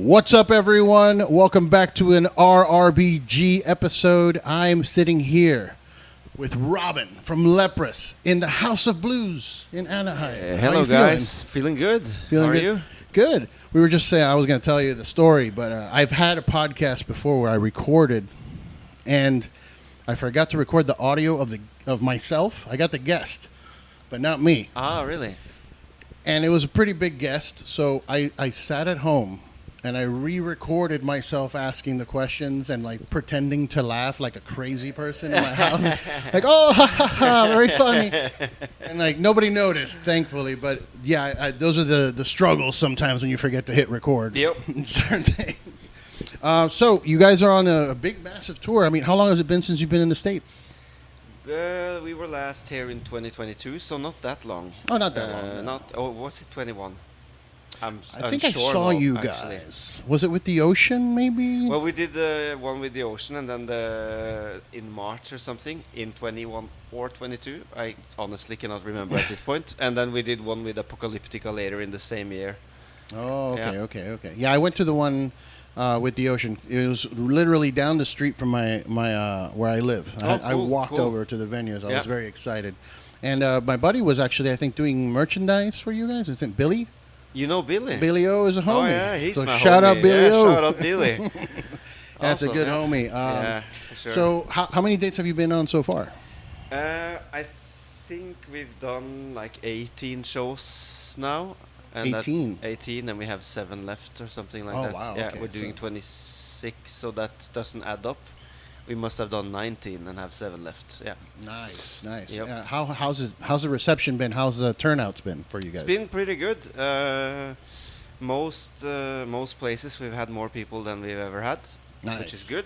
What's up, everyone? Welcome back to an RRBG episode. I'm sitting here with Robin from Leprous in the House of Blues in Anaheim. Hello, guys. Feeling good. How are you? Good. We were just saying, I was going to tell you the story, but I've had a podcast before where I recorded, and I forgot to record the audio of myself. I got the guest, but not me. Ah, really? And it was a pretty big guest, so I sat at home and I re-recorded myself asking the questions and like pretending to laugh like a crazy person in my house. Like, oh, ha, ha, ha, very funny. And like nobody noticed, thankfully. But yeah, those are the struggles sometimes when you forget to hit record. Yep. Certain things. So you guys are on a big, massive tour. I mean, how long has it been since you've been in the States? We were last here in 2022, so not that long. Oh, not that long. What's it, 21? I think I saw you guys. Actually. Was it with the Ocean, maybe? Well, we did the one with the Ocean, and then in March or something, in 21 or 22. I honestly cannot remember at this point. And then we did one with Apocalyptica later in the same year. Oh, okay. Yeah, I went to the one with the Ocean. It was literally down the street from my where I live. Oh, cool, I walked over to the venues. I was very excited. And my buddy was actually, I think, doing merchandise for you guys. Isn't Billy? You know Billy? Billy O is a homie. Oh, yeah, he's my shout homie. out Billy O. Shout out Billy. That's awesome, a good homie. Yeah, for sure. So how many dates have you been on so far? I think we've done like 18 shows now. And 18? 18, and we have 7 left or something like that. Wow, yeah, okay, we're doing 26, so that doesn't add up. We must have done 19 and have 7 left. Yeah. Nice. Yep. How's the reception been? How's the turnouts been for you guys? It's been pretty good. Most places we've had more people than we've ever had, which is good.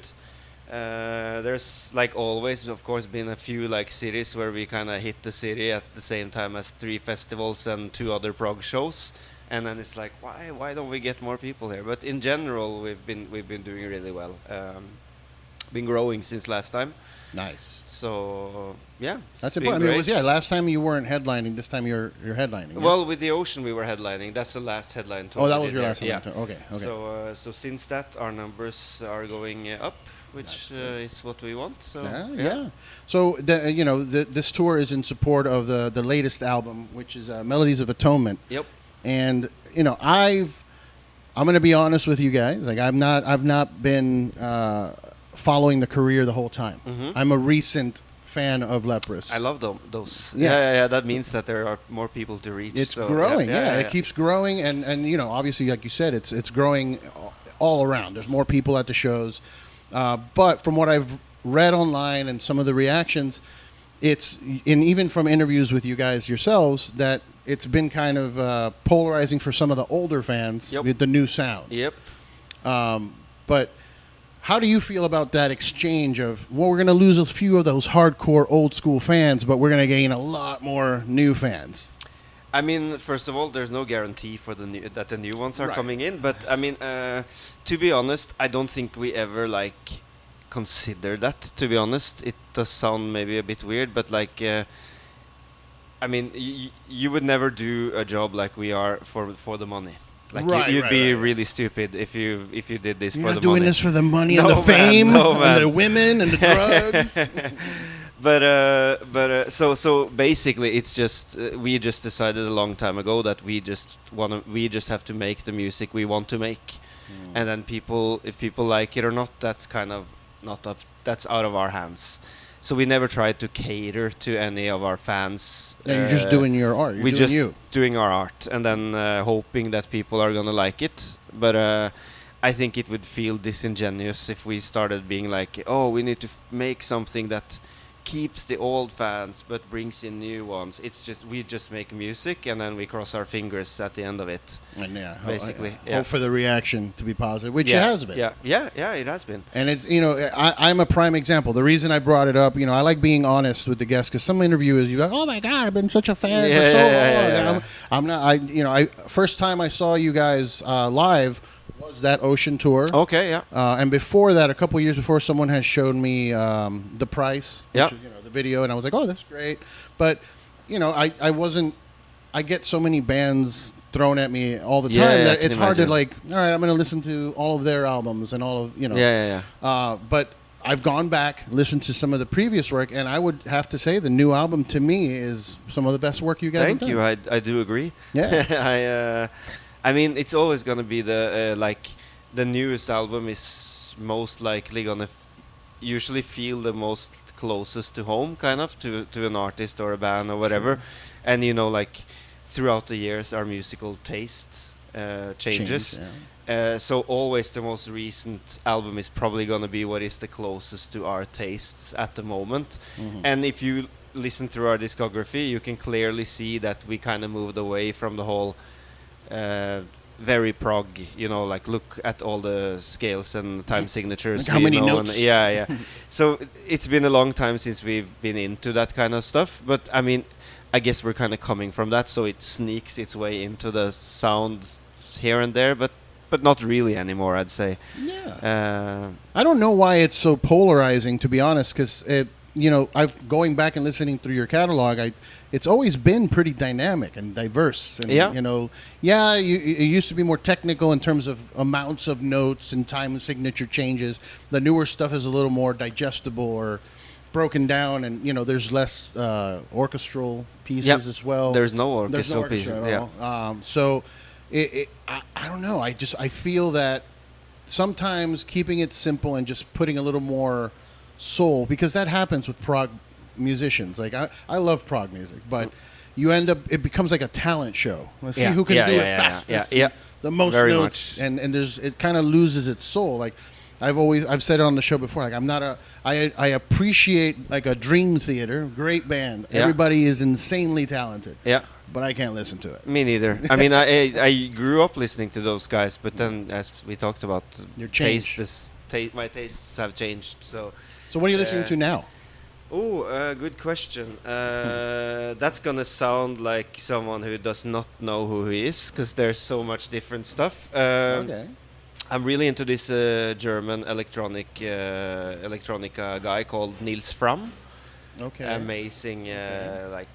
There's like always, of course, been a few like cities where we kind of hit the city at the same time as 3 festivals and 2 other prog shows, and then it's like, why don't we get more people here? But in general, we've been doing really well. Been growing since last time. Nice. So yeah, that's important. I mean, last time you weren't headlining. This time you're headlining. Well, with the Ocean we were headlining. That's the last headline tour. Oh, that was your last headline tour. Okay. So since that, our numbers are going up, which is what we want. So yeah. So this tour is in support of the latest album, which is Melodies of Atonement. Yep. And I'm going to be honest with you guys. Like I've not been following the career the whole time. Mm-hmm. I'm a recent fan of Leprous. I love those. Yeah. That means that there are more people to reach. It's growing. It keeps growing, and obviously, like you said, it's growing all around. There's more people at the shows, but from what I've read online and some of the reactions, even from interviews with you guys yourselves, that it's been kind of polarizing for some of the older fans with the new sound. Yep. But how do you feel about that exchange of, well, we're going to lose a few of those hardcore old school fans, but we're going to gain a lot more new fans? I mean, first of all, there's no guarantee for that the new ones are coming in. But I mean, to be honest, I don't think we ever consider that. To be honest, it does sound maybe a bit weird, but I mean, you would never do a job like we are for the money. You'd be really stupid if you did this for the money. You're not doing this for the money and the fame and the women and the drugs. But so basically, it's just we just decided a long time ago that we just have to make the music we want to make, and then if people like it or not, that's kind of not up. That's out of our hands. So we never tried to cater to any of our fans. You're just doing your art. We're just doing our art, and then hoping that people are gonna like it. But I think it would feel disingenuous if we started being like, oh, we need to make something that keeps the old fans but brings in new ones. It's just we just make music, and then we cross our fingers at the end of it. And basically, hope for the reaction to be positive, which it has been. Yeah, it has been. And it's I'm a prime example. The reason I brought it up, I like being honest with the guests, because some interviewers, you're like, oh my God, I've been such a fan for so long. I'm not. First time I saw you guys live was that Ocean tour. Okay, yeah. And before that, a couple years before, someone has shown me The Price, which is, the video, and I was like, oh, that's great. But, I wasn't. I get so many bands thrown at me all the time. Yeah, that I can it's hard to imagine. like. All right, I'm going to listen to all of their albums and all of Yeah. But I've gone back, listened to some of the previous work, and I would have to say the new album to me is some of the best work you guys have Thank done. you. I do agree. Yeah. I mean, it's always gonna be the the newest album is most likely gonna usually feel the most closest to home, kind of to an artist or a band or whatever, and like throughout the years our musical taste changes. So always the most recent album is probably gonna be what is the closest to our tastes at the moment, and if you listen through our discography, you can clearly see that we kind of moved away from the whole very prog, like look at all the scales and time signatures. Like how many notes? Yeah. So it's been a long time since we've been into that kind of stuff, but I mean, I guess we're kind of coming from that, so it sneaks its way into the sound here and there, but not really anymore, I'd say. Yeah. I don't know why it's so polarizing, to be honest, because I've going back and listening through your catalog. It's always been pretty dynamic and diverse. And, it used to be more technical in terms of amounts of notes and time and signature changes. The newer stuff is a little more digestible or broken down, and there's less orchestral pieces as well. There's no orchestral pieces. At all. So I don't know. I feel that sometimes keeping it simple and just putting a little more soul, because that happens with prog musicians. Like I love prog music, but you end up, it becomes like a talent show. Let's see who can do it fastest, the most Very notes, much. and it kind of loses its soul. Like I've said it on the show before. Like I'm not I appreciate like a Dream Theater, great band. Everybody is insanely talented. Yeah. But I can't listen to it. Me neither. I mean, I grew up listening to those guys, but then, as we talked about, my tastes have changed. So what are you listening to now? Oh, good question. That's gonna sound like someone who does not know who he is, because there's so much different stuff. Okay. I'm really into this German electronica guy called Nils Fram. Okay. Amazing, like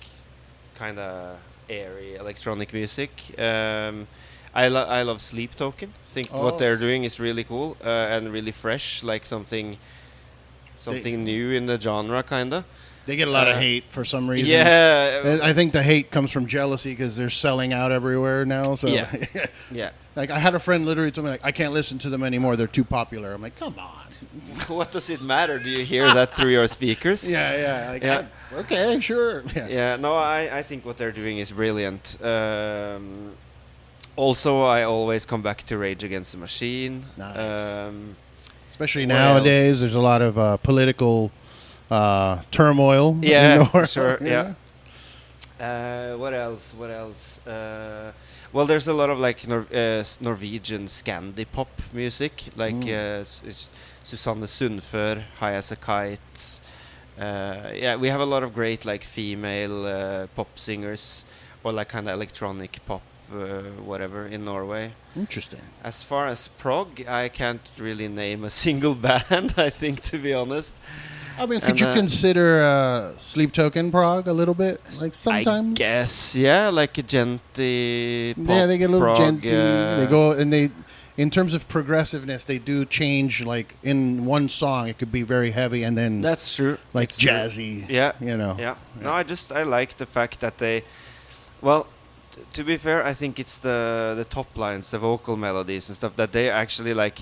kind of airy electronic music. I love Sleep Token. I think what they're doing is really cool and really fresh, like something new in the genre, kinda. They get a lot of hate for some reason. Yeah, I think the hate comes from jealousy because they're selling out everywhere now. So yeah. Like I had a friend literally told me like I can't listen to them anymore. They're too popular. I'm like, come on. What does it matter? Do you hear that through your speakers? Yeah. Okay, sure. Yeah. No, I think what they're doing is brilliant. Also, I always come back to Rage Against the Machine. Nice. Especially nowadays, there's a lot of political turmoil. Yeah, sure. Yeah. What else? Well, there's a lot of like Norwegian Scandi pop music, like Susanne Sundfør, High as a Kite. We have a lot of great like female pop singers, or like kind of electronic pop, whatever, in Norway. Interesting. As far as prog, I can't really name a single band, I think, to be honest. I mean, could you consider Sleep Token prog a little bit? Like sometimes? I guess, yeah, like a genty pop. Yeah, they get a little prog, genty. They go, and in terms of progressiveness, they do change, like in one song, it could be very heavy, and then that's true. Like it's jazzy. True. Yeah. Yeah. No, I like the fact that they, well, to be fair, I think it's the top lines, the vocal melodies and stuff, that they actually like.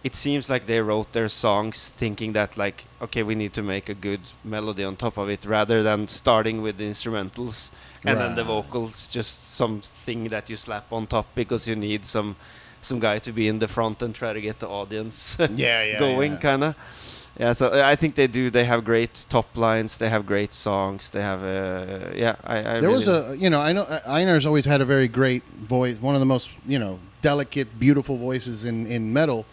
It seems like they wrote their songs thinking that like, okay, we need to make a good melody on top of it, rather than starting with the instrumentals and then the vocals, just something that you slap on top because you need some guy to be in the front and try to get the audience going, kind of. Yeah, so I think they have great top lines, they have great songs, they have there was I know Einar's always had a very great voice, one of the most delicate, beautiful voices in metal.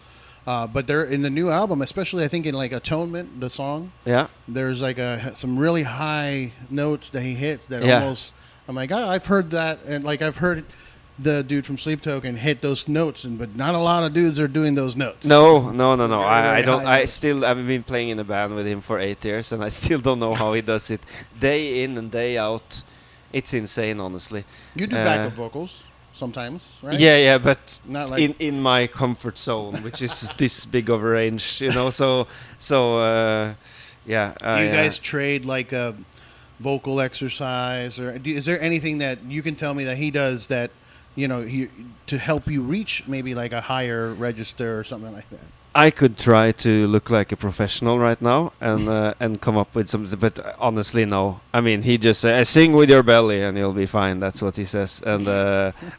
But they're in the new album, especially I think in like Atonement, the song. Yeah. There's like some really high notes that he hits that almost. I'm like, I've heard that, and like I've heard the dude from Sleep Token hit those notes, but not a lot of dudes are doing those notes. No. I don't. I've been playing in a band with him for 8 years, and I still don't know how he does it day in and day out. It's insane, honestly. You do backup vocals. sometimes, right? Yeah, but Not like in my comfort zone, which is this big of a range, you know. Yeah. do you guys trade like a vocal exercise, or is there anything that you can tell me that he does that, you know, to help you reach maybe like a higher register or something like that? I could try to look like a professional right now and come up with something, but honestly, no. I mean, he just says, "Sing with your belly and you'll be fine." That's what he says, and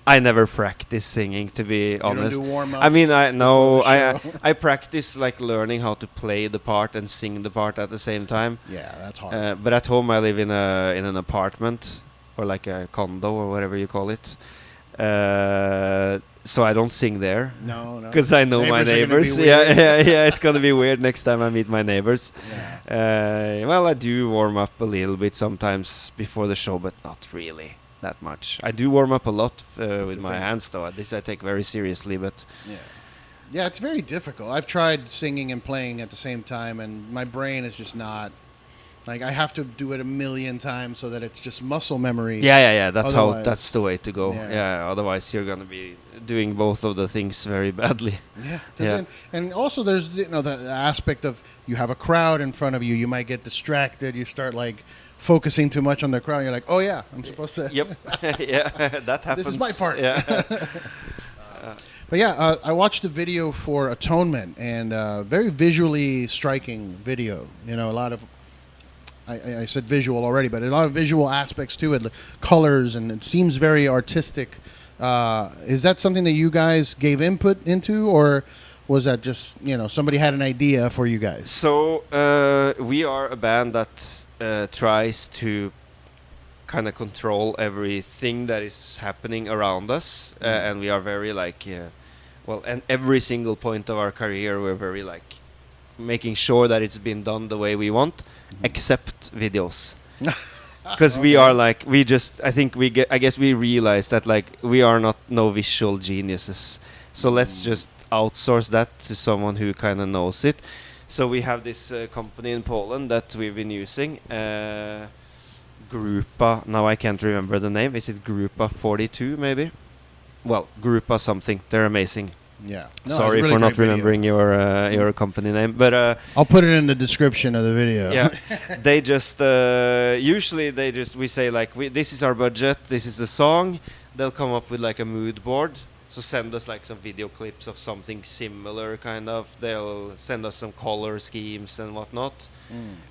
I never practice singing, to be honest. You don't do warm-ups I mean, before the show? I practice like learning how to play the part and sing the part at the same time. Yeah, that's hard. But at home, I live in an apartment or like a condo or whatever you call it. So I don't sing there. No. Because I know my neighbors. Yeah. It's gonna be weird next time I meet my neighbors. Yeah. Well, I do warm up a little bit sometimes before the show, but not really that much. I do warm up a lot with my hands, though. This I take very seriously, but yeah, it's very difficult. I've tried singing and playing at the same time, and my brain is just not. Like, I have to do it a million times so that it's just muscle memory. Yeah. That's Otherwise, that's the way to go. Yeah. Yeah. Otherwise, you're gonna be doing both of the things very badly. Yeah. And also, there's the aspect of you have a crowd in front of you. You might get distracted. You start like focusing too much on the crowd. You're like, oh yeah, I'm supposed to. Yep. Yeah, that happens. This is my part. Yeah. But yeah, I watched the video for Atonement, and very visually striking video. You know, a lot of. I said visual already, but a lot of visual aspects to it, like colors, and it seems very artistic. Is that something that you guys gave input into, or was that just, somebody had an idea for you guys? So we are a band that tries to kind of control everything that is happening around us, and we are very and every single point of our career we're very making sure that it's been done the way we want, except videos. Because we are I guess we realize that we are no visual geniuses, so let's just outsource that to someone who kind of knows it. So we have this company in Poland that we've been using, Grupa. Now I can't remember the name. Is it Grupa 42 maybe? Well, Grupa something. They're amazing. Yeah. Sorry for not remembering your company name, but I'll put it in the description of the video. Yeah, they just usually we say this is our budget, this is the song. They'll come up with a mood board. So send us some video clips of something similar, kind of. They'll send us some color schemes and whatnot.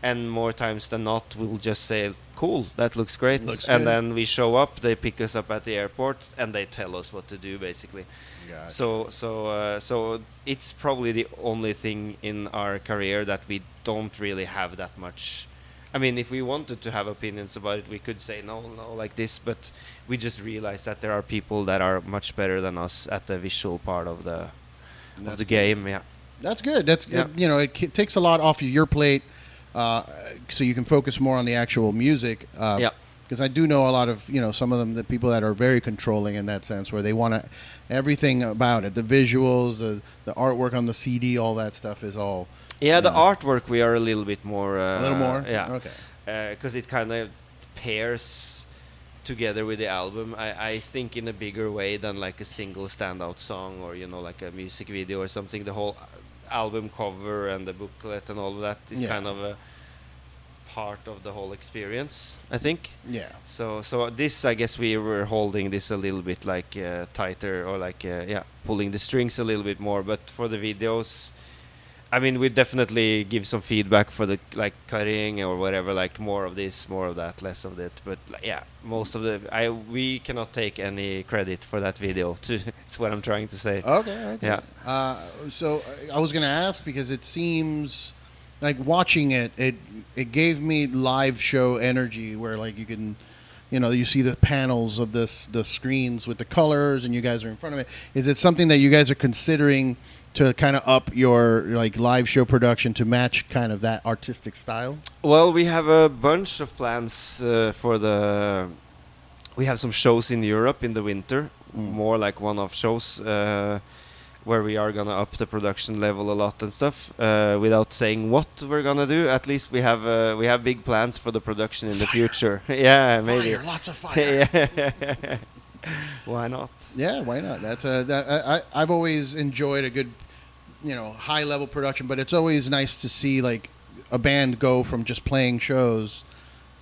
And more times than not, we'll just say, "Cool, that looks great." And then we show up. They pick us up at the airport, and they tell us what to do, basically. Gotcha. So it's probably the only thing in our career that we don't really have that much. I mean, if we wanted to have opinions about it, we could say no like this, but we just realize that there are people that are much better than us at the visual part of the game. Yeah, that's good. That's good. It takes a lot off of your plate, so you can focus more on the actual music. Because I do know a lot of some of them, the people that are very controlling in that sense, where they want everything about it, the visuals, the artwork on the CD, all that stuff is all. Yeah, the artwork we are a little bit more. A little more? Yeah. Okay. Because it kind of pairs together with the album, I think, in a bigger way than a single standout song or, a music video or something. The whole album cover and the booklet and all of that is kind of a part of the whole experience, I think. Yeah. So this, I guess we were holding this a little bit tighter or pulling the strings a little bit more. But for the videos, I mean, we definitely give some feedback for the cutting or whatever, more of this, more of that, less of that. But most of we cannot take any credit for that video. It's what I'm trying to say. Okay. Yeah. So I was going to ask, because it seems like watching it gave me live show energy, where you can, you see the panels of the screens with the colors, and you guys are in front of it. Is it something that you guys are considering to kind of up your live show production to match kind of that artistic style? Well, we have a bunch of plans we have some shows in Europe in the winter, more one-off shows, where we are gonna up the production level a lot and stuff. Without saying what we're gonna do, at least we have big plans for the production in the future. Yeah, maybe. Fire, lots of fire. Why not? Yeah, why not? I've always enjoyed a good, high level production, but it's always nice to see like a band go from just playing shows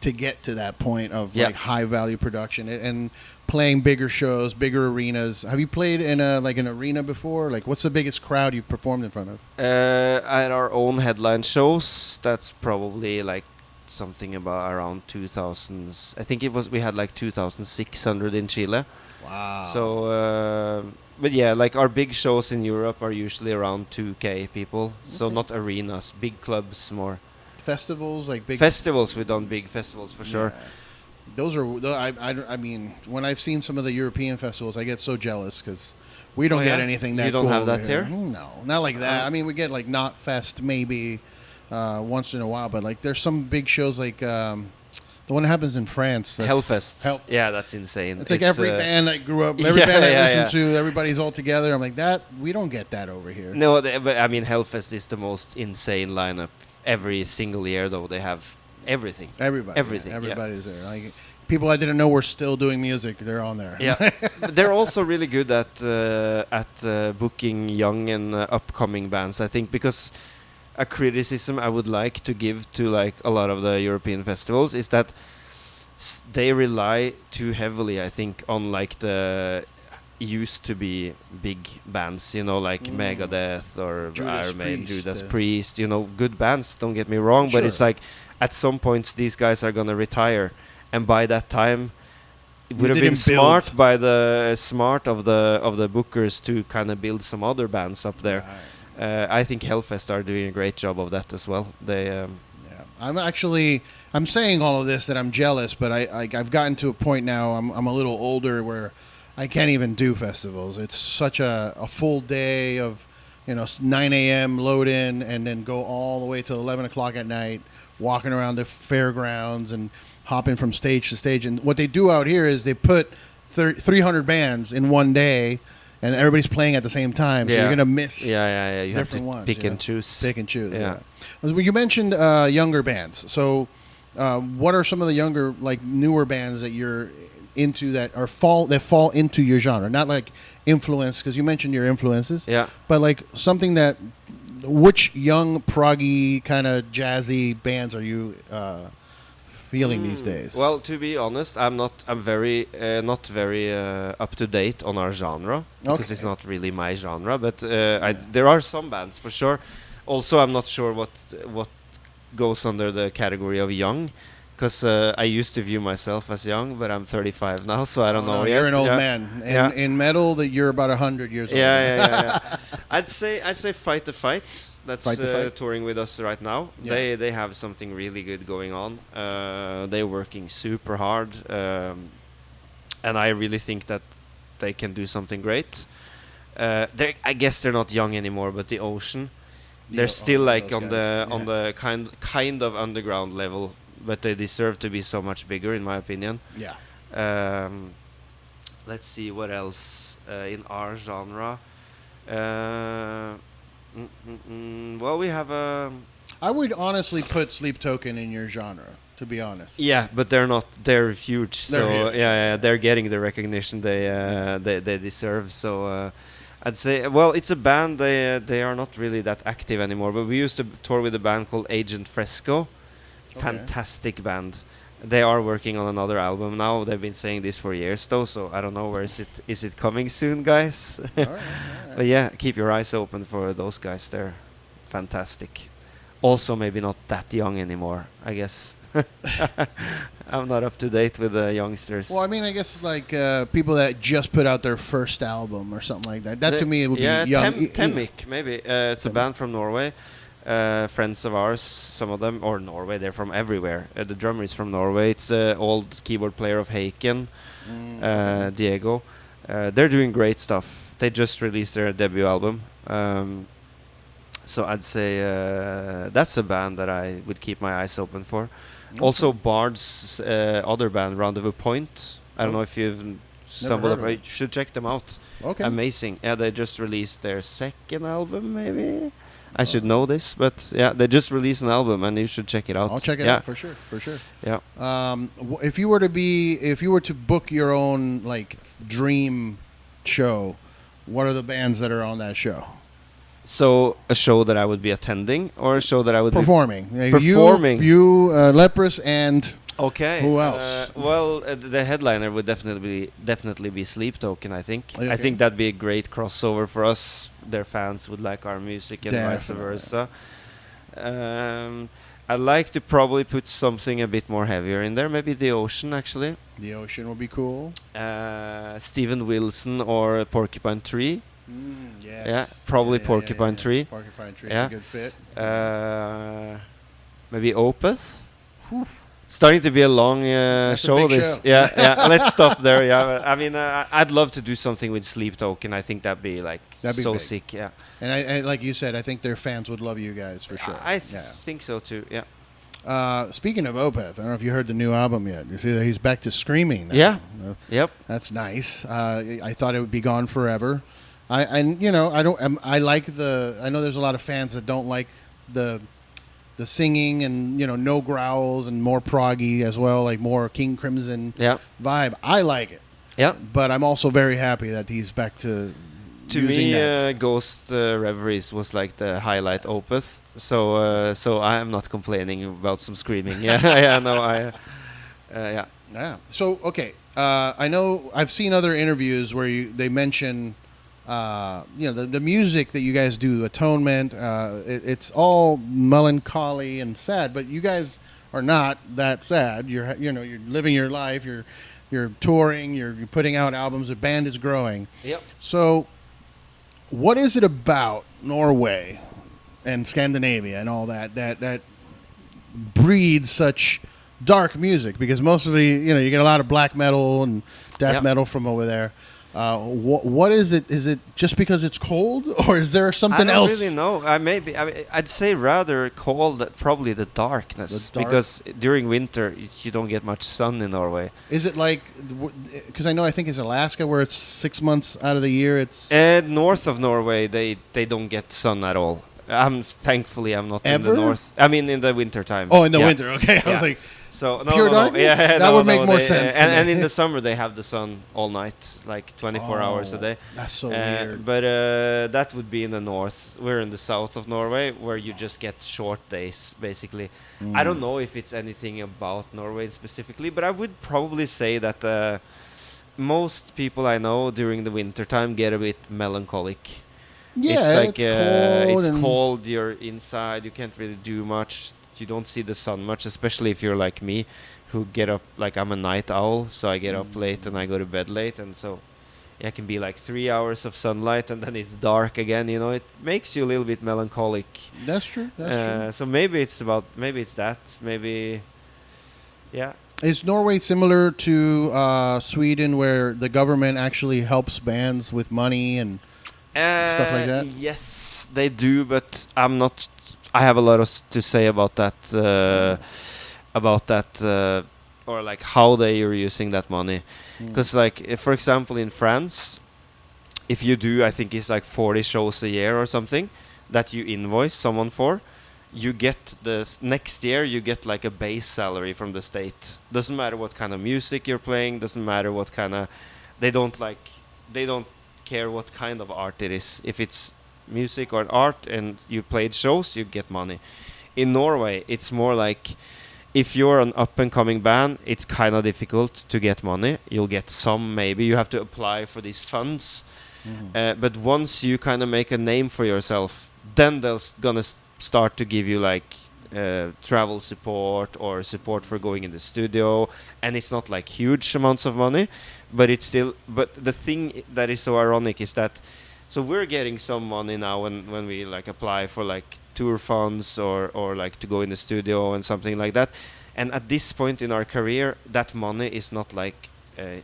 to get to that point of like high value production and playing bigger shows, bigger arenas. Have you played in an arena before? Like, what's the biggest crowd you've performed in front of? At our own headline shows, that's probably like something about around 2000s. I think we had like 2,600 in Chile. Wow. So, but yeah, like our big shows in Europe are usually around 2K people. So not arenas, big clubs more. Festivals, like big festivals. We've done big festivals for sure. Those are, I mean, when I've seen some of the European festivals, I get so jealous because we don't get anything that. You don't cool have that here? No, not like that. I mean, we get like Not Fest maybe once in a while, but like there's some big shows like the one that happens in France. Hellfest. Yeah, that's insane. It's like every band I grew up, every band I listened to, everybody's all together. I'm like, we don't get that over here. No, but I mean, Hellfest is the most insane lineup every single year, though. They have everything. Everybody's there. Like people I didn't know were still doing music. They're on there. Yeah, but they're also really good at booking young and upcoming bands. I think because a criticism I would like to give to like a lot of the European festivals is that they rely too heavily, I think, on like the used to be big bands, like Megadeth or Iron Maiden, Judas Priest, good bands, don't get me wrong, but it's like at some point these guys are gonna retire, and by that time it would have been smart of the bookers to kind of build some other bands up there. I think Hellfest are doing a great job of that as well. They I'm saying all of this that I'm jealous, but I've gotten to a point now, I'm a little older where I can't even do festivals. It's such a full day of 9 a.m. load in and then go all the way till 11 o'clock at night, walking around the fairgrounds and hopping from stage to stage. And what they do out here is they put 300 bands in one day, and everybody's playing at the same time. So you're going to miss You have to ones, pick and choose. Pick and choose, You mentioned younger bands. So what are some of the younger, like newer bands that you're into that fall into your genre? Not like influence, because you mentioned your influences. Yeah. But like something that, which young proggy kind of jazzy bands are you feeling these days? Well, to be honest, I'm very not very up to date on our genre because it's not really my genre. But there are some bands for sure. Also, I'm not sure what goes under the category of young. Because I used to view myself as young, but I'm 35 now, so I don't know yet. You're an old man. In metal, that you're about 100 years old. Yeah. I'd say Fight the Fight. That's touring with us right now. Yeah. They have something really good going on. They're working super hard, and I really think that they can do something great. I guess they're not young anymore, but the Ocean, they're still like on the kind of underground level. But they deserve to be so much bigger, in my opinion. Yeah. Let's see what else in our genre. Well, we have a. I would honestly put Sleep Token in your genre, to be honest. Yeah, but they're not. They're huge. They're getting the recognition they deserve. So. I'd say, well, it's a band. They are not really that active anymore. But we used to tour with a band called Agent Fresco. Fantastic band. They are working on another album now. They've been saying this for years though, so I don't know where is it coming soon, guys. All right. But yeah, keep your eyes open for those guys. They're fantastic. Also maybe not that young anymore, I guess. I'm not up to date with the youngsters. Well, I mean, I guess like people that just put out their first album or something like that. That to me would be young. Temmic, maybe. It's a band from Norway. Friends of ours, some of them, or Norway, they're from everywhere. The drummer is from Norway. It's the old keyboard player of Haken, Diego. They're doing great stuff. They just released their debut album. So I'd say that's a band that I would keep my eyes open for. Okay. Also, Bard's other band, Rendezvous Point. I don't know if you've stumbled upon. You should check them out. Okay. Amazing. Yeah, they just released their second album, maybe. I should know this, but yeah, they just released an album, and you should check it out. I'll check it out for sure. For sure. Yeah. If you were to book your own like dream show, what are the bands that are on that show? So a show that I would be attending, or a show that I would performing. be performing. You, Leprous, and okay. Who else? The headliner would definitely be Sleep Token. I think. Okay. I think that'd be a great crossover for us. Their fans would like our music, and vice versa. I'd like to probably put something a bit more heavier in there. Maybe The Ocean, actually. The Ocean would be cool. Steven Wilson or Porcupine Tree. Yes. Yeah, probably Porcupine Tree. Porcupine Tree is a good fit. Maybe Opeth. Whew. Starting to be a long show. Show. Yeah. Let's stop there. Yeah, I mean, I'd love to do something with Sleep Token. I think that'd be so big. sick. Yeah. And I like you said, I think their fans would love you guys for sure. I think so too. Yeah. Speaking of Opeth, I don't know if you heard the new album yet. You see that he's back to screaming now. Yeah. Yep. That's nice. I thought it would be gone forever. I know there's a lot of fans that don't like the singing and no growls and more proggy as well, like more King Crimson vibe. I like it. Yeah. But I'm also very happy that he's back to me, Ghost Reveries was like the highlight Opeth. So I am not complaining about some screaming. Yeah. So okay, I know I've seen other interviews where they mention the music that you guys do, Atonement. It's all melancholy and sad, but you guys are not that sad. You're living your life. You're touring. You're putting out albums. The band is growing. Yep. So, what is it about Norway and Scandinavia and all that breeds such dark music? Because most of you get a lot of black metal and death metal from over there. What is it? Is it just because it's cold, or is there something else? I don't really know. I'd say rather cold, probably the darkness. Because during winter you don't get much sun in Norway. Is it like? Because I think it's Alaska where it's 6 months out of the year. It's north of Norway they don't get sun at all. Thankfully I'm not in the north. I mean in the winter time. Oh, in the winter. Okay, I was like. So pure darkness? Yeah, that would make more sense. And in the summer they have the sun all night, like 24 hours a day. That's so weird. But that would be in the north. We're in the south of Norway, where you just get short days, basically. I don't know if it's anything about Norway specifically, but I would probably say that most people I know during the winter time get a bit melancholic. Yeah, it's like cold. It's cold. You're inside. You can't really do much. You don't see the sun much, especially if you're like me, who get up, like I'm a night owl, so I get up late and I go to bed late, and so it can be like 3 hours of sunlight and then it's dark again. It makes you a little bit melancholic. That's true. So maybe it's that. Yeah. Is Norway similar to Sweden, where the government actually helps bands with money and stuff like that? Yes, they do, but I have a lot to say about that, or like how they are using that money. Because for example, in France, if you do, I think it's like 40 shows a year or something that you invoice someone for, you get next year you get like a base salary from the state. Doesn't matter what kind of music you're playing, doesn't matter what kind of, they don't care what kind of art it is. If it's music or art and you played shows, you get money. In Norway it's more like, if you're an up and coming band, it's kind of difficult to get money. You'll get some, maybe you have to apply for these funds, but once you kind of make a name for yourself, then they're gonna start to give you like travel support or support for going in the studio, and it's not like huge amounts of money, but it's still, but the thing that is so ironic is that, so we're getting some money now when we like apply for like tour funds or like to go in the studio and something like that. And at this point in our career, that money is not like a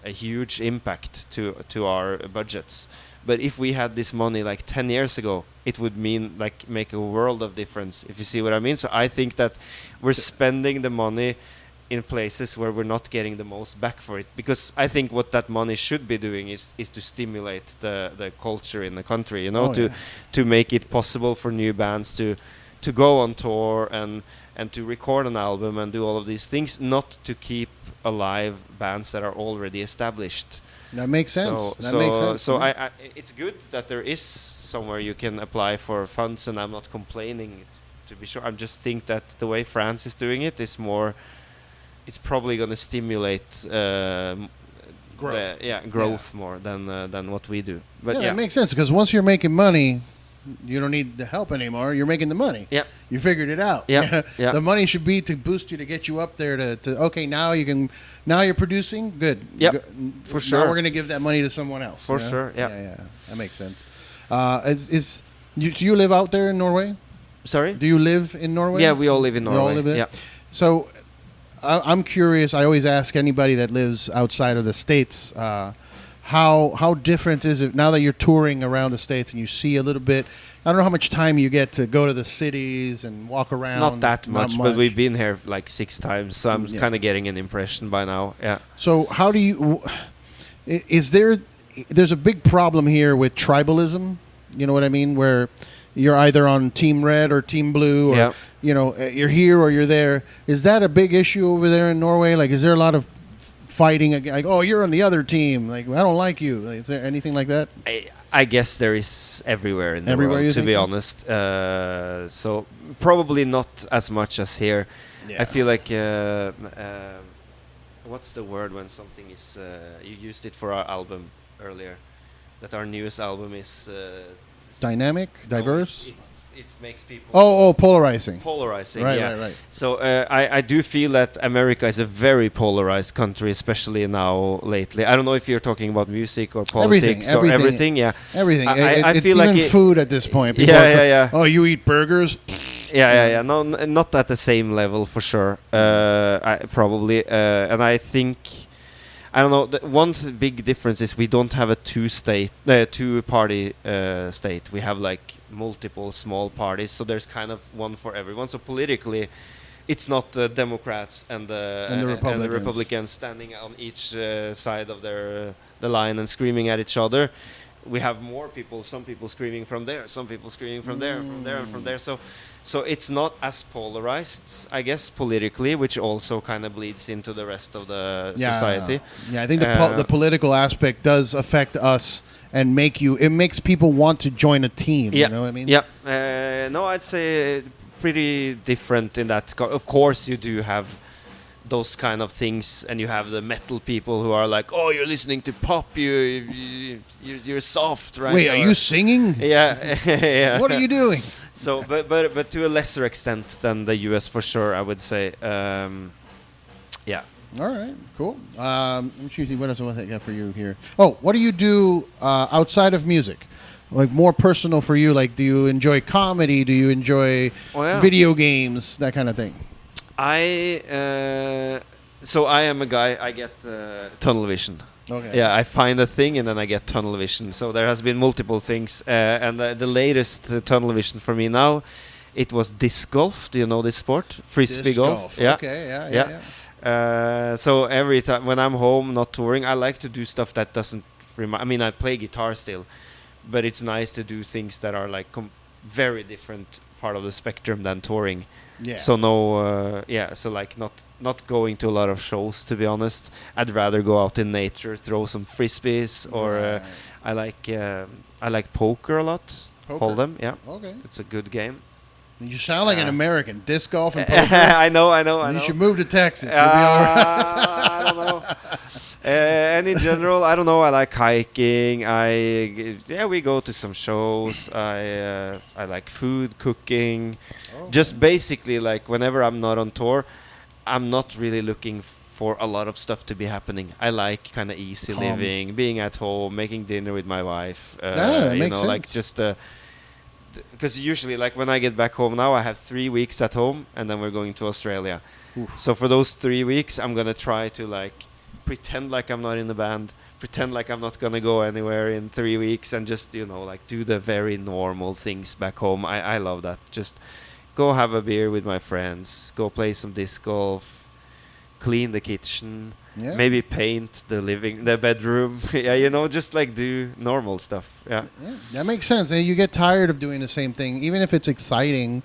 huge impact to our budgets. But if we had this money like 10 years ago, it would make a world of difference, if you see what I mean. So I think that we're spending the money in places where we're not getting the most back for it, because I think what that money should be doing is to stimulate the culture in the country, you know, to make it possible for new bands to go on tour and to record an album and do all of these things, not to keep alive bands that are already established. That makes sense. So I it's good that there is somewhere you can apply for funds, and I'm not complaining, to be sure. I just think that the way France is doing it is more, it's probably going to stimulate growth more than what we do. But that makes sense, because once you're making money, you don't need the help anymore. You're making the money. Yeah, you figured it out. Yeah, yeah. The money should be to boost you, to get you up there. To okay, now you can. Now you're producing. Good. Yeah, for sure. Now we're going to give that money to someone else. For sure. Yeah. Yeah. That makes sense. Do you live out there in Norway? Sorry. Do you live in Norway? Yeah, we all live in Norway. You all live there? Yeah. So, I'm curious. I always ask anybody that lives outside of the States, how different is it now that you're touring around the States and you see a little bit? I don't know how much time you get to go to the cities and walk around. Not that much, but we've been here like 6 times, so I'm kind of getting an impression by now. Yeah. So how do you? There's a big problem here with tribalism. You know what I mean? Where you're either on Team Red or Team Blue, or you're here or you're there. Is that a big issue over there in Norway? Like, is there a lot of fighting? Like, oh, you're on the other team. Like, I don't like you. Like, is there anything like that? I guess there is everywhere in the world, to be honest. So probably not as much as here. Yeah. I feel like what's the word when something is? You used it for our album earlier. That our newest album is dynamic, diverse. It makes people. Polarizing. Polarizing, right, yeah. Right. So I do feel that America is a very polarized country, especially now lately. I don't know if you're talking about music or politics or everything. Yeah, everything. I feel even like food at this point. People Oh, you eat burgers? Yeah. No, not at the same level for sure. Probably, and I think. I don't know. One big difference is we don't have a two-party state. We have like multiple small parties, so there's kind of one for everyone. So politically, it's not the Democrats and the Republicans standing on each side of the line and screaming at each other. We have more people. Some people screaming from there. Some people screaming from there, from there, and from there. So it's not as polarized, I guess, politically, which also kind of bleeds into the rest of the society. Yeah, I think the political aspect does affect us and makes people want to join a team. Yeah. You know what I mean? Yeah. No, I'd say pretty different in that. Of course, you do have those kind of things, and you have the metal people who are like, "Oh, you're listening to pop. You're soft, right?" Wait, are you singing? Yeah. Yeah. What are you doing? So, but to a lesser extent than the US, for sure, I would say. Yeah. All right. Cool. Let me see what else I got for you here. Oh, what do you do outside of music? Like more personal for you. Like, do you enjoy comedy? Do you enjoy video games? That kind of thing. So I am a guy. I get tunnel vision. Okay. Yeah, I find a thing and then I get tunnel vision. So there has been multiple things, and the latest tunnel vision for me now, it was disc golf. Do you know this sport? Frisbee golf. Yeah. Okay. Yeah. So every time when I'm home, not touring, I like to do stuff that doesn't remind. I mean, I play guitar still, but it's nice to do things that are like very different part of the spectrum than touring. Yeah. So so like not going to a lot of shows, to be honest. I'd rather go out in nature, throw some frisbees, or I like poker a lot. Poker? Hold'em, yeah. Okay. It's a good game. You sound like an American. Disc golf and poker. I know. You should move to Texas. You'll be all right. I don't know. And in general, I don't know. I like hiking. We go to some shows. I like food, cooking. Oh. Just basically, like whenever I'm not on tour, I'm not really looking for a lot of stuff to be happening. I like kind of easy living, being at home, making dinner with my wife. That makes sense. Like just because usually, like when I get back home now, I have 3 weeks at home, and then we're going to Australia. Oof. So for those 3 weeks, I'm gonna try to like pretend like I'm not in the band, pretend like I'm not gonna go anywhere in 3 weeks, and just like do the very normal things back home. I love that. Just go have a beer with my friends, go play some disc golf, clean the kitchen, Yeah. maybe paint the bedroom. Yeah, you know, just like do normal stuff. Yeah. Yeah, that makes sense. And you get tired of doing the same thing, even if it's exciting.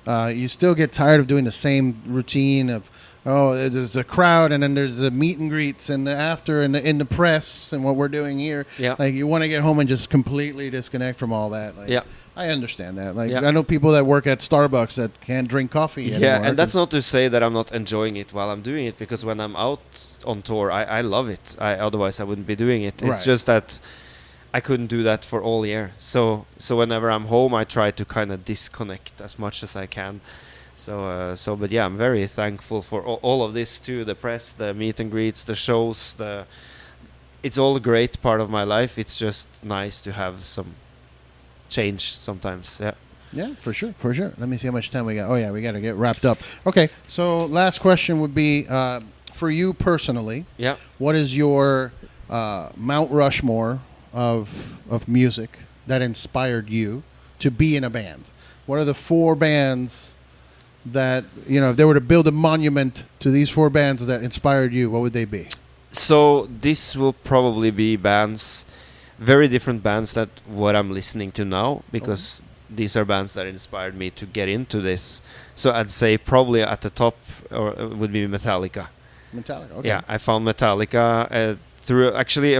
You still get tired of doing the same routine of, there's a crowd, and then there's the meet and greets, and the after, and in the press, and what we're doing here. Yeah. Like, you want to get home and just completely disconnect from all that. Like, Yeah. I understand that. Like, Yeah. I know people that work at Starbucks that can't drink coffee anymore. Yeah, and that's not to say that I'm not enjoying it while I'm doing it, because when I'm out on tour, I love it. Otherwise I wouldn't be doing it. It's Right. just that I couldn't do that for all year. So whenever I'm home, I try to kind of disconnect as much as I can. But yeah, I'm very thankful for all of this too. The press, the meet and greets, the shows, it's all a great part of my life. It's just nice to have some change sometimes. Yeah. Yeah, for sure. Let me see how much time we got. Oh, yeah, we got to get wrapped up. Okay, so last question would be, for you personally, Yeah. what is your Mount Rushmore of music that inspired you to be in a band? What are the 4 bands that, if they were to build a monument to these 4 bands that inspired you, what would they be? So this will probably be bands, very different bands that what I'm listening to now, because these are bands that inspired me to get into this. So I'd say probably at the top would be Metallica. Metallica, okay. Yeah, I found Metallica through actually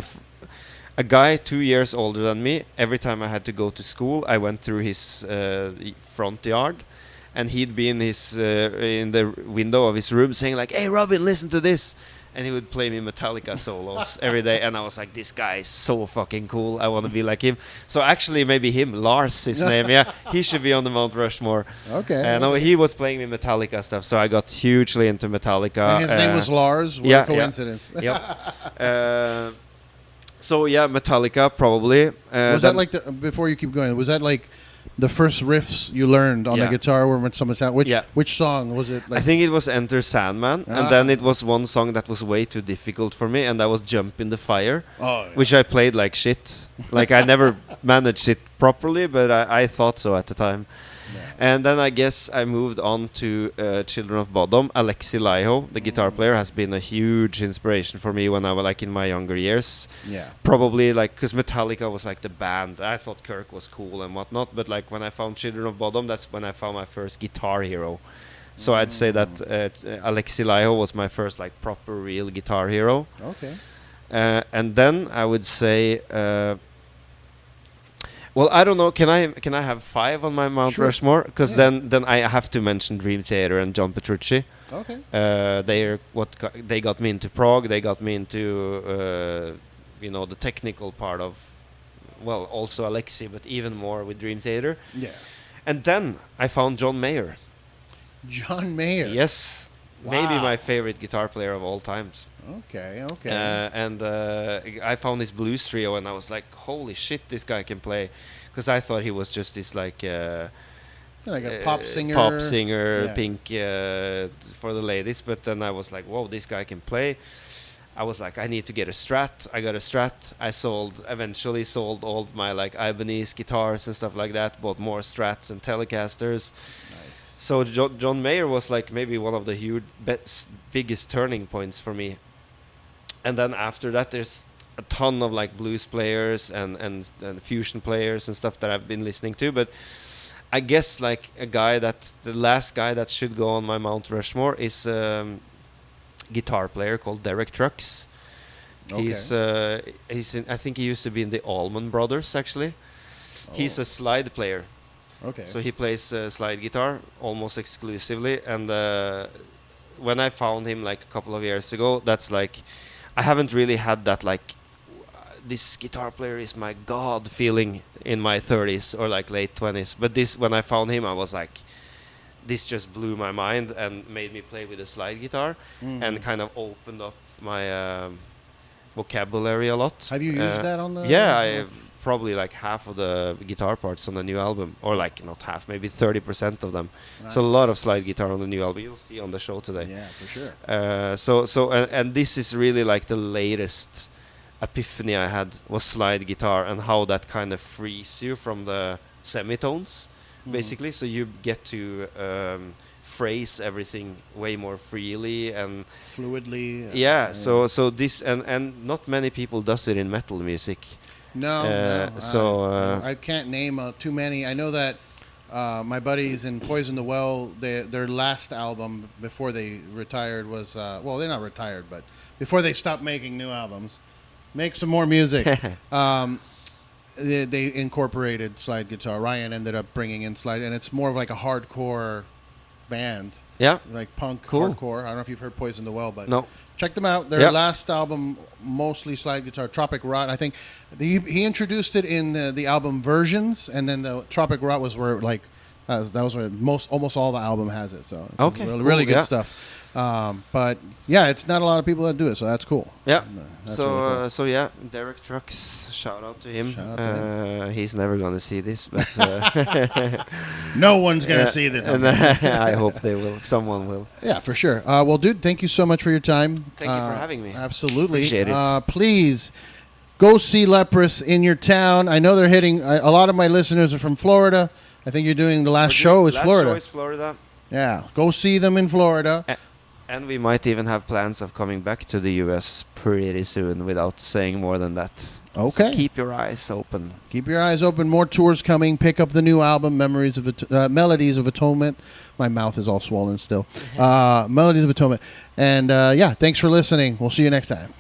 a guy 2 years older than me. Every time I had to go to school, I went through his front yard, and he'd be in the window of his room saying like, "Hey, Robin, listen to this." And he would play me Metallica solos every day, and I was like, "This guy is so fucking cool. I want to be like him." So actually, maybe him, Lars, his name. Yeah, he should be on the Mount Rushmore. Okay. No, he was playing me Metallica stuff, so I got hugely into Metallica. And his name was Lars. What a coincidence. Yep. So yeah, Metallica probably. Was that like before you keep going? Was that like the first riffs you learned on the guitar were when someone sang? Which song was it? Like? I think it was Enter Sandman, and then it was one song that was way too difficult for me, and that was Jump in the Fire, which I played like shit. Like I never managed it properly, but I thought so at the time. Yeah. And then I guess I moved on to Children of Bodom. Alexi Laiho, the guitar player, has been a huge inspiration for me when I was like in my younger years. Yeah. Probably like because Metallica was like the band. I thought Kirk was cool and whatnot, but like when I found Children of Bodom, that's when I found my first guitar hero. So I'd say that Alexi Laiho was my first like proper real guitar hero. Okay. And then I would say. Well, I don't know. Can I have 5 on my Mount Rushmore? Because then I have to mention Dream Theater and John Petrucci. Okay. They got me into prog. They got me into the technical part of, well, also Alexi, but even more with Dream Theater. Yeah. And then I found John Mayer. John Mayer. Yes. Wow. Maybe my favorite guitar player of all times. Okay. And I found this blues trio, and I was like, "Holy shit, this guy can play!" Because I thought he was just this like a pop singer, pink for the ladies. But then I was like, "Whoa, this guy can play!" I was like, "I need to get a Strat." I got a Strat. I eventually sold all my like Ibanez guitars and stuff like that. Bought more Strats and Telecasters. So John Mayer was like maybe one of the biggest turning points for me. And then after that, there's a ton of like blues players and fusion players and stuff that I've been listening to. But I guess like the last guy that should go on my Mount Rushmore is guitar player called Derek Trucks. Okay. I think he used to be in the Allman Brothers actually. He's a slide player. Okay. So he plays slide guitar almost exclusively, and when I found him like a couple of years ago, that's like I haven't really had that like this guitar player is my god feeling in my 30s or like late 20s. But when I found him, I was like, this just blew my mind and made me play with a slide guitar and kind of opened up my vocabulary a lot. Have you used that on the? Yeah, I've probably like half of the guitar parts on the new album, or like not half, maybe 30% of them. Nice. So a lot of slide guitar on the new album. You'll see on the show today. Yeah, for sure. And this is really like the latest epiphany I had was slide guitar and how that kind of frees you from the semitones, basically. So you get to phrase everything way more freely and fluidly. Yeah. So this and not many people does it in metal music. No. So I can't name too many. I know that my buddies in Poison the Well, their last album before they retired was well, they're not retired, but before they stopped making new albums, make some more music. They incorporated slide guitar. Ryan ended up bringing in slide, and it's more of like a hardcore band. Yeah, like punk cool. hardcore. I don't know if you've heard Poison the Well, but no. Check them out. Their last album, mostly slide guitar, Tropic Rot. I think he introduced it in the album Versions, and then the Tropic Rot was where like that was where almost all the album has it. So it's okay, really good stuff. But yeah, it's not a lot of people that do it, so that's cool. Yeah. That's so really cool. so yeah, Derek Trucks. Shout out to him. Shout out to him. He's never gonna see this, but no one's gonna see this. I hope they will. Someone will. Yeah, for sure. Well, dude, thank you so much for your time. Thank you for having me. Absolutely. Appreciate it. Please go see Leprous in your town. I know they're hitting. A lot of my listeners are from Florida. I think you're doing the last show is Florida. Last show is Florida. Yeah, go see them in Florida. And we might even have plans of coming back to the US pretty soon without saying more than that. Okay. So keep your eyes open. Keep your eyes open. More tours coming. Pick up the new album, Melodies of Atonement. My mouth is all swollen still. Melodies of Atonement. And yeah, thanks for listening. We'll see you next time.